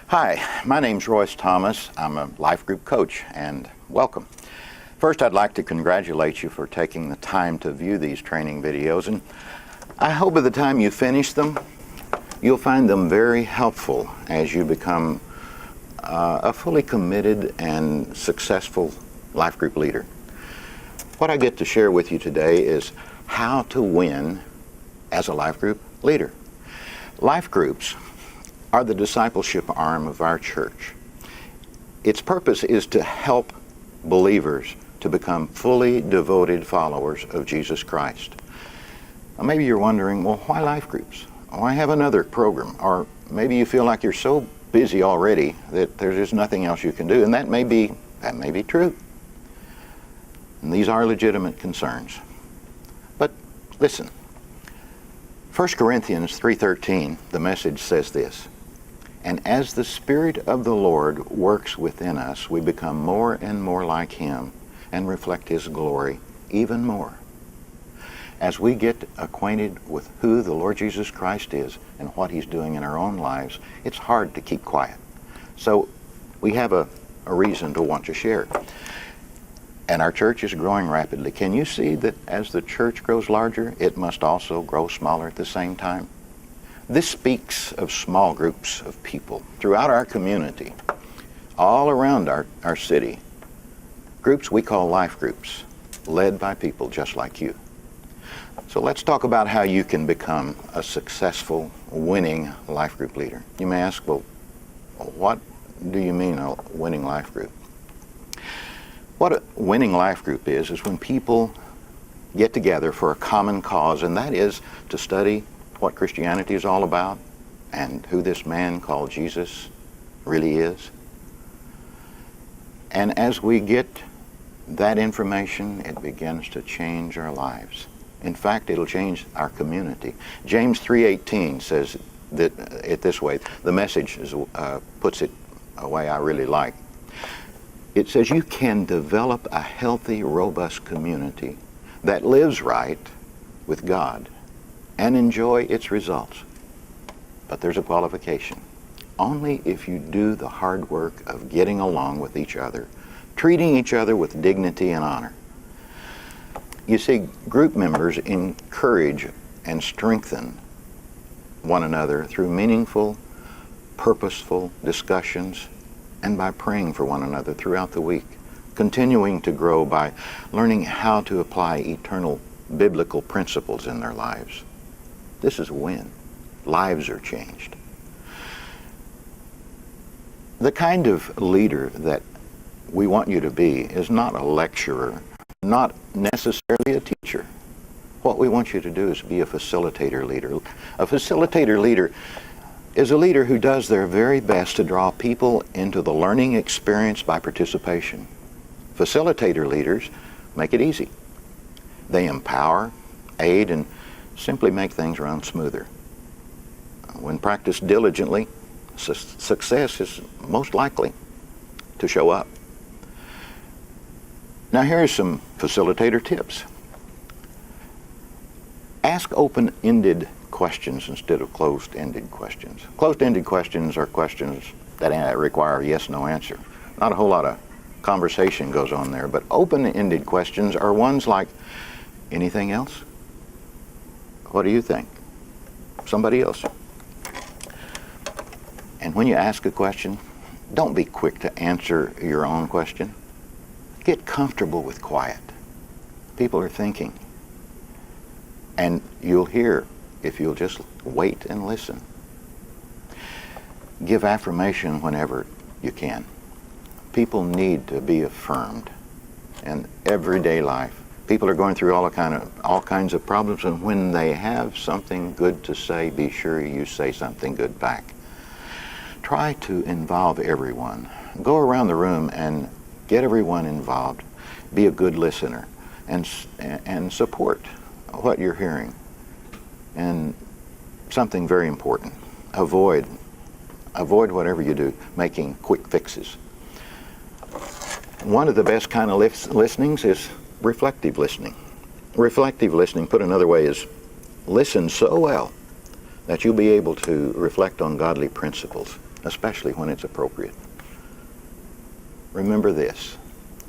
Hi, my name's Royce Thomas. I'm a life group coach, and welcome. First, I'd like to congratulate you for taking the time to view these training videos, and I hope by the time you finish them, you'll find them very helpful as you become a fully committed and successful life group leader. What I get to share with you today is how to win as a life group leader. Life groups are the discipleship arm of our church. Its purpose is to help believers to become fully devoted followers of Jesus Christ. Now, maybe you're wondering, well, why life groups? Why have another program? Or maybe you feel like you're so busy already that there's just nothing else you can do, and that may be true. And these are legitimate concerns. But listen, 1 Corinthians 3:13, the Message says this: "And as the Spirit of the Lord works within us, we become more and more like Him and reflect His glory even more." As we get acquainted with who the Lord Jesus Christ is and what He's doing in our own lives, it's hard to keep quiet. So we have a reason to want to share. And our church is growing rapidly. Can you see that as the church grows larger, it must also grow smaller at the same time? This speaks of small groups of people throughout our community, all around our city. Groups we call life groups, led by people just like you. So let's talk about how you can become a successful, winning life group leader. You may ask, well, what do you mean a winning life group? What a winning life group is when people get together for a common cause, and that is to study what Christianity is all about and who this man called Jesus really is. And as we get that information, it begins to change our lives. In fact, it'll change our community. James 3:18 says it this way. The Message puts it a way I really like. It says you can develop a healthy, robust community that lives right with God and enjoy its results. But there's a qualification. Only if you do the hard work of getting along with each other, treating each other with dignity and honor. You see, group members encourage and strengthen one another through meaningful, purposeful discussions and by praying for one another throughout the week, continuing to grow by learning how to apply eternal biblical principles in their lives. This is a win. Lives are changed. The kind of leader that we want you to be is not a lecturer, not necessarily a teacher. What we want you to do is be a facilitator leader. A facilitator leader is a leader who does their very best to draw people into the learning experience by participation. Facilitator leaders make it easy. They empower, aid, and simply make things run smoother. When practiced diligently, success is most likely to show up. Now here are some facilitator tips. Ask open-ended questions instead of closed-ended questions. Closed-ended questions are questions that require a yes-no answer. Not a whole lot of conversation goes on there, but open-ended questions are ones like, anything else? What do you think? Somebody else. And when you ask a question, don't be quick to answer your own question. Get comfortable with quiet. People are thinking. And you'll hear if you'll just wait and listen. Give affirmation whenever you can. People need to be affirmed in everyday life. People are going through all kinds of problems, and when they have something good to say, be sure you say something good back. Try to involve everyone. Go around the room and get everyone involved. Be a good listener and support what you're hearing. And something very important, avoid whatever you do, making quick fixes. One of the best kind of listenings is reflective listening. Reflective listening, put another way, is listen so well that you'll be able to reflect on godly principles especially when it's appropriate. Remember this,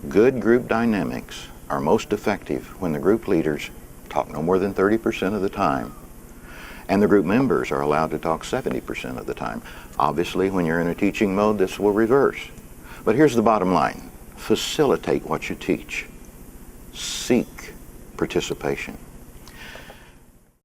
good group dynamics are most effective when the group leaders talk no more than 30% of the time, and the group members are allowed to talk 70% of the time. Obviously, when you're in a teaching mode, this will reverse. But here's the bottom line. Facilitate what you teach. Seek participation.